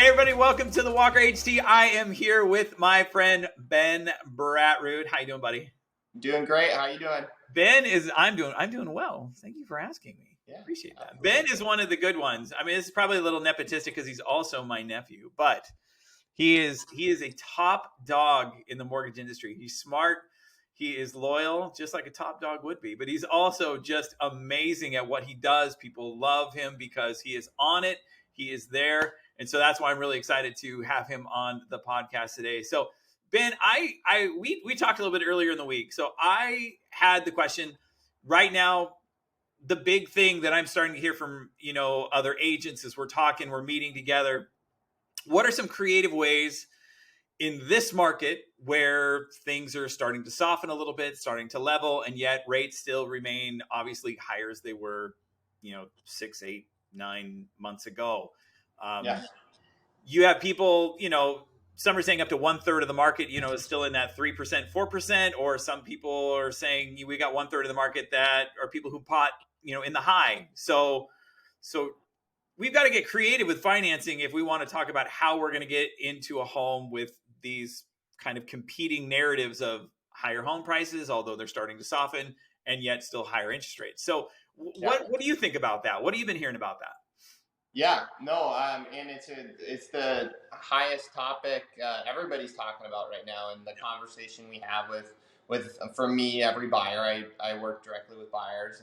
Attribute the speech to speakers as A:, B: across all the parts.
A: Hey everybody, welcome to the Walker HT. I am here with my friend Ben Bratrud. How you doing, buddy?
B: Doing great. How you doing?
A: I'm doing well. Thank you for asking me.
B: Yeah,
A: Appreciate that.
B: absolutely.
A: Ben is one of the good ones. I mean, this is probably a little nepotistic because he's also my nephew, but he is a top dog in the mortgage industry. He's smart. He is loyal, just like a top dog would be, but he's also just amazing at what he does. People love him because he is on it. He is there. And so that's why I'm really excited to have him on the podcast today. So Ben, we talked a little bit earlier in the week. So I had the question right now. The big thing that I'm starting to hear from other agents as we're meeting together. What are some creative ways in this market where things are starting to soften a little bit, starting to level, and yet rates still remain obviously higher as they were, 6, 8, 9 months ago?
B: Yeah.
A: You have people, some are saying up to 1/3 of the market, is still in that 3%, 4%, or some people are saying we got 1/3 of the market that are people who bought, in the high. So we've got to get creative with financing if we want to talk about how we're going to get into a home with these kind of competing narratives of higher home prices, although they're starting to soften, and yet still higher interest rates. So what do you think about that? What have you been hearing about that?
B: Yeah. No. And it's the highest topic everybody's talking about right now, and the conversation we have with for me, every buyer. I work directly with buyers,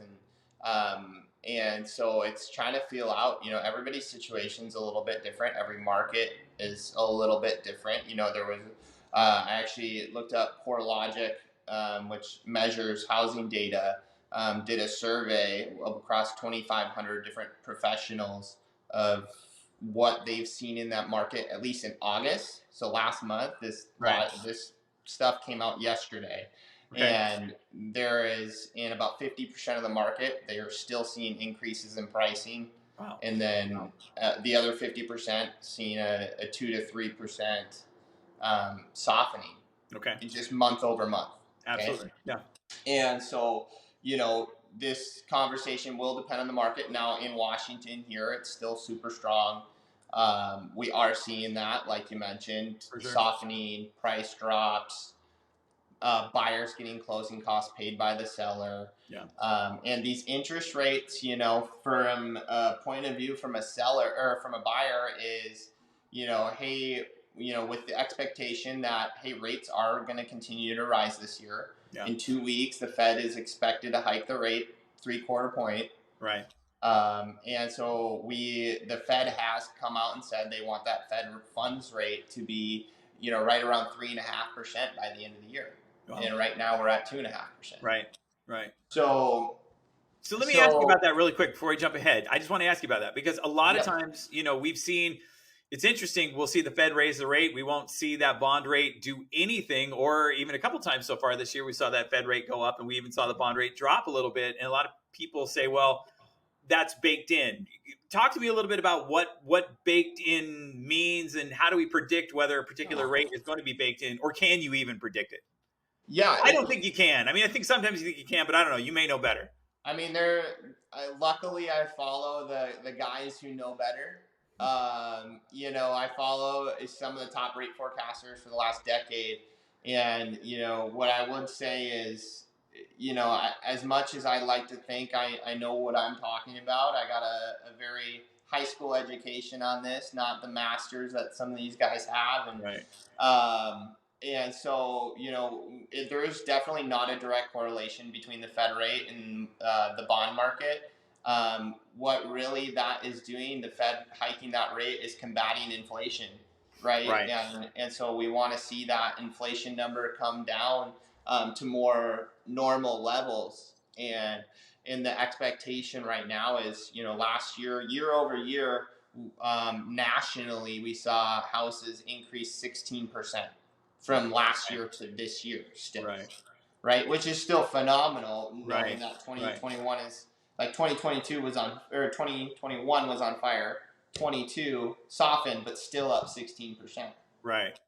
B: and so it's trying to feel out. Everybody's situation's a little bit different. Every market is a little bit different. There was I actually looked up CoreLogic, which measures housing data. Did a survey across 2,500 different professionals of what they've seen in that market, at least in August. So last month, this stuff came out yesterday. Okay. And there is, in about 50% of the market, they are still seeing increases in pricing.
A: Wow.
B: And then the other 50% seeing a 2 to 3% softening.
A: Okay.
B: Just month over month.
A: Absolutely.
B: Okay?
A: Yeah.
B: And so, this conversation will depend on the market. Now in Washington here, it's still super strong. We are seeing that, like you mentioned,
A: For sure.
B: Softening, price drops, buyers getting closing costs paid by the seller.
A: Yeah.
B: And these interest rates, from a point of view from a seller or from a buyer is, hey, with the expectation that, hey, rates are going to continue to rise this year. Yeah. In 2 weeks, the Fed is expected to hike the rate 3/4 point.
A: Right.
B: And so the Fed has come out and said they want that Fed funds rate to be, right around 3.5% by the end of the year. Wow. And right now we're at 2.5%.
A: Right.
B: So
A: let me ask you about that really quick before we jump ahead. I just want to ask you about that because a lot of times, we've seen. It's interesting. We'll see the Fed raise the rate. We won't see that bond rate do anything, or even a couple times so far this year, we saw that Fed rate go up and we even saw the bond rate drop a little bit. And a lot of people say, well, that's baked in. Talk to me a little bit about what baked in means and how do we predict whether a particular rate is going to be baked in, or can you even predict it?
B: Yeah.
A: I don't think you can. I mean, I think sometimes you think you can, but I don't know. You may know better.
B: I mean, luckily I follow the guys who know better. I follow some of the top rate forecasters for the last decade. And, what I would say is, as much as I like to think I know what I'm talking about, I got a very high school education on this, not the masters that some of these guys have. And,
A: right.
B: And so, there is definitely not a direct correlation between the Fed rate and the bond market. What really that is doing, the Fed hiking that rate, is combating inflation, right? And so we want to see that inflation number come down to more normal levels. And the expectation right now is, last year over year, nationally, we saw houses increase 16% from last year to this year still. Right? Which is still phenomenal, knowing that 2021 is, like, 2022 was on, or 2021 was on fire. 22 softened, but still up 16%. Right?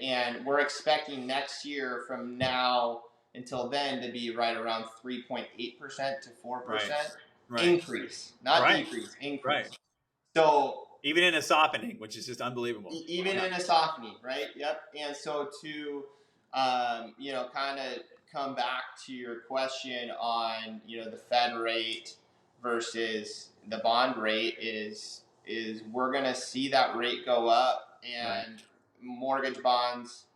B: And we're expecting next year from now until then to be right around 3.8% to 4% increase, not decrease, increase. So
A: Even in a softening, which is just unbelievable.
B: Even in a softening, right? Yep. And so to, kind of come back to your question on, the Fed rate versus the bond rate is we're going to see that rate go up, and
A: Right.
B: mortgage bonds.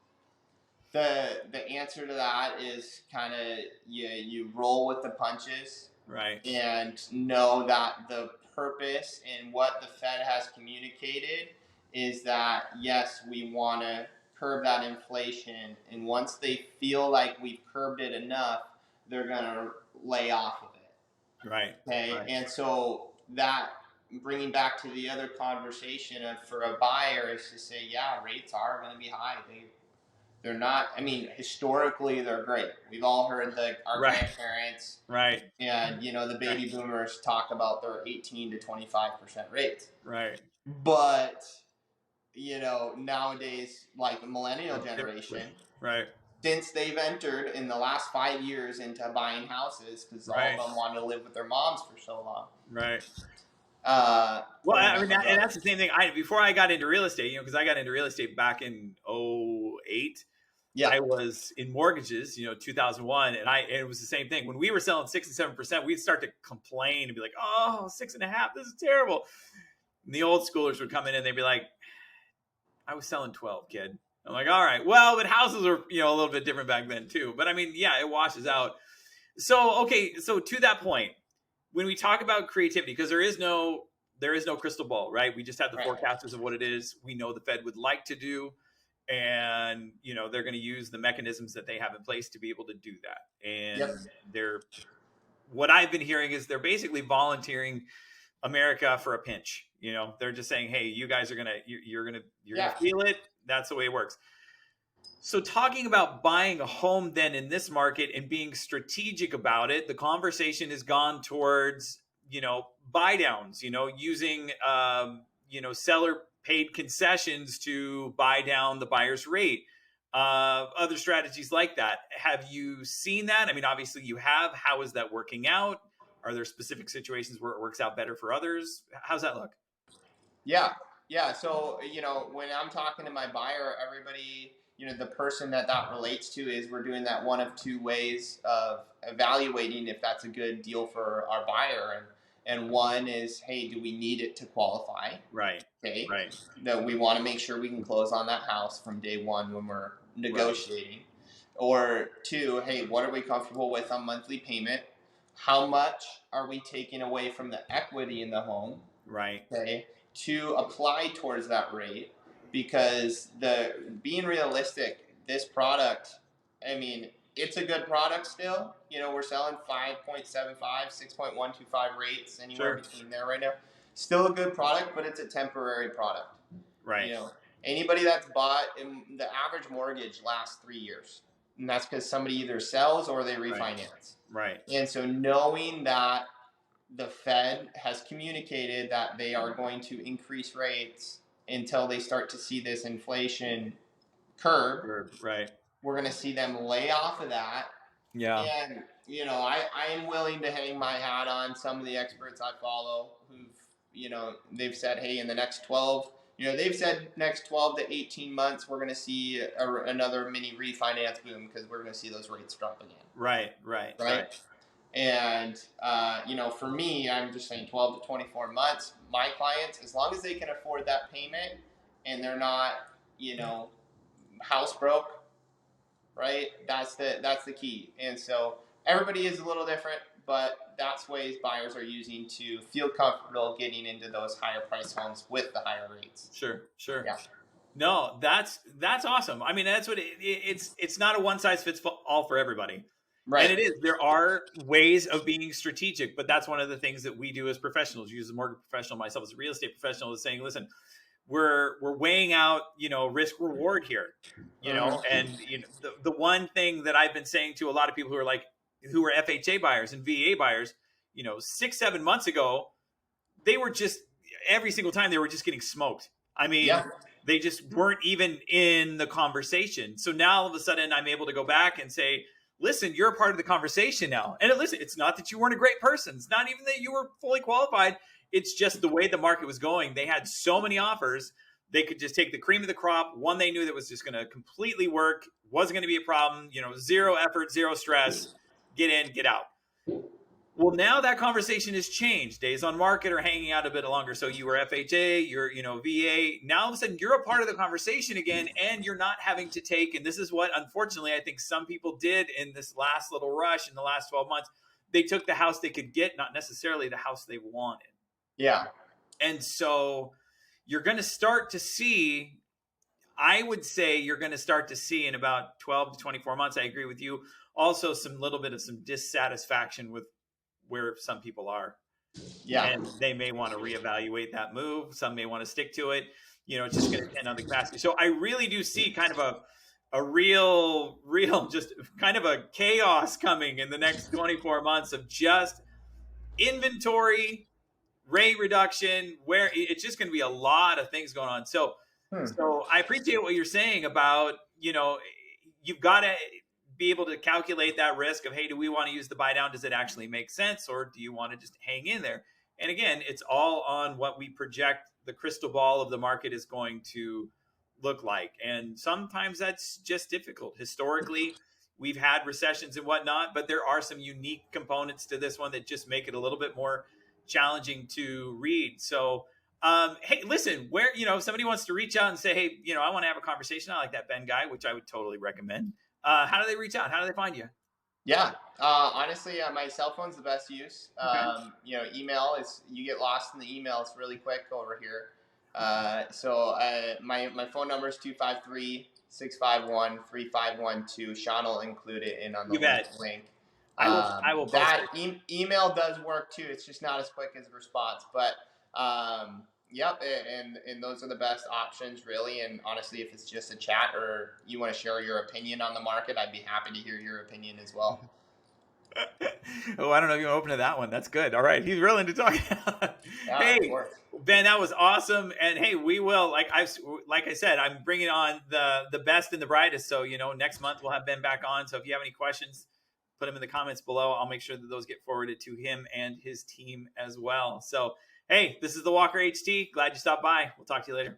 B: The answer to that is kind of you roll with the punches
A: Right.
B: and know that the purpose and what the Fed has communicated is that yes, we want to curb that inflation, and once they feel like we've curbed it enough, they're gonna lay off of it.
A: Right.
B: Okay,
A: Right.
B: and so that, bringing back to the other conversation of, for a buyer, is to say, yeah, rates are going to be high. They're not. I mean, historically, they're great. We've all heard our
A: Right.
B: grandparents
A: Right.
B: and the baby boomers talk about their 18 to 25% rates.
A: Right.
B: But nowadays, like the millennial generation,
A: Right.
B: since they've entered in the last 5 years into buying houses, because all
A: Right.
B: of them wanted to live with their moms for so long.
A: Right.
B: Well,
A: I mean, and that's the same thing. Before I got into real estate, because I got into real estate back in 2008.
B: Yeah.
A: I was in mortgages, 2001, and it was the same thing. When we were selling 6 and 7%, we'd start to complain and be like, "Oh, 6.5, this is terrible." And the old schoolers would come in and they'd be like, "I was selling 12, kid." I'm like, "All right, well, but houses were, a little bit different back then too." But I mean, yeah, it washes out. So, okay, so to that point, when we talk about creativity, because there is no crystal ball, right? We just have the forecasters of what it is. We know the Fed would like to do, and they're going to use the mechanisms that they have in place to be able to do that. And what I've been hearing is they're basically volunteering America for a pinch. They're just saying, "Hey, you guys are you're gonna feel it." That's the way it works. So talking about buying a home then in this market and being strategic about it, the conversation has gone towards, buy downs, using, seller paid concessions to buy down the buyer's rate. Other strategies like that. Have you seen that? I mean, obviously you have. How is that working out? Are there specific situations where it works out better for others? How's that look?
B: Yeah. Yeah. So, when I'm talking to my buyer, everybody, the person that relates to is, we're doing that one of two ways of evaluating if that's a good deal for our buyer. And one is, hey, do we need it to qualify?
A: Right.
B: Okay.
A: Right.
B: That we want to make sure we can close on that house from day one when we're negotiating. Right. Or two, hey, what are we comfortable with on monthly payment? How much are we taking away from the equity in the home?
A: Right.
B: Okay. To apply towards that rate, because being realistic, this product, I mean, it's a good product still. We're selling 5.75, 6.125 rates, anywhere between there right now. Still a good product, but it's a temporary product.
A: Right.
B: Anybody that's bought, the average mortgage lasts 3 years, and that's because somebody either sells or they refinance.
A: Right.
B: And so knowing that the Fed has communicated that they are going to increase rates until they start to see this inflation curve.
A: Right.
B: We're going to see them lay off of that.
A: Yeah.
B: And, I am willing to hang my hat on some of the experts I follow who've, they've said, hey, in the next 12, they've said next 12 to 18 months, we're going to see another mini refinance boom, because we're going to see those rates drop again.
A: Right.
B: And, for me, I'm just saying 12 to 24 months. My clients, as long as they can afford that payment and they're not, house broke, right? That's the key. And so everybody is a little different, but that's ways buyers are using to feel comfortable getting into those higher price homes with the higher rates.
A: Sure.
B: Yeah.
A: No, that's awesome. I mean, that's what it's not a one size fits all for everybody.
B: Right.
A: And it is. There are ways of being strategic, but that's one of the things that we do as professionals. You as a mortgage professional, myself as a real estate professional, is saying, listen, we're weighing out, risk reward here, and the one thing that I've been saying to a lot of people who are FHA buyers and VA buyers, 6-7 months ago, they were just, every single time they were just getting smoked. I mean, they just weren't even in the conversation. So now all of a sudden I'm able to go back and say, listen, you're a part of the conversation now. And listen, it's not that you weren't a great person. It's not even that you were fully qualified. It's just the way the market was going. They had so many offers. They could just take the cream of the crop, one they knew that was just going to completely work, wasn't going to be a problem, zero effort, zero stress, get in, get out. Well, now that conversation has changed. Days on market are hanging out a bit longer. So you were FHA, you're, VA. Now all of a sudden you're a part of the conversation again, and you're not having to take, and this is what, unfortunately, I think some people did in this last little rush in the last 12 months. They took the house they could get, not necessarily the house they wanted.
B: Yeah.
A: And so you're going to start to see, I would say you're going to start to see in about 12 to 24 months, I agree with you, also some little bit of some dissatisfaction with where some people are.
B: Yeah.
A: And they may want to reevaluate that move. Some may want to stick to it. It's just going to depend on the capacity. So I really do see kind of a real, just kind of a chaos coming in the next 24 months of just inventory, rate reduction, where it's just going to be a lot of things going on. So I appreciate what you're saying about, you've got to be able to calculate that risk of, hey, do we want to use the buy down? Does it actually make sense? Or do you want to just hang in there? And again, it's all on what we project the crystal ball of the market is going to look like. And sometimes that's just difficult. Historically, we've had recessions and whatnot, but there are some unique components to this one that just make it a little bit more challenging to read. So, hey, listen, where, if somebody wants to reach out and say, hey, I want to have a conversation. I like that Ben guy, which I would totally recommend. How do they reach out? How do they find you?
B: Yeah. Honestly, my cell phone's the best use.
A: Okay.
B: Email is, you get lost in the emails really quick over here. So my phone number is 253-651-3512. Sean will include it in on the link.
A: I will post
B: that
A: it.
B: Email does work too. It's just not as quick as response, but yep, and those are the best options, really. And honestly, if it's just a chat or you want to share your opinion on the market, I'd be happy to hear your opinion as well.
A: Oh, I don't know if you want to open to that one. That's good. All right, he's willing to talk.
B: Yeah,
A: hey, Ben, that was awesome. And hey, we will, like I said, I'm bringing on the best and the brightest. So next month we'll have Ben back on. So if you have any questions, put them in the comments below. I'll make sure that those get forwarded to him and his team as well. So, hey, this is the Walker HT. Glad you stopped by. We'll talk to you later.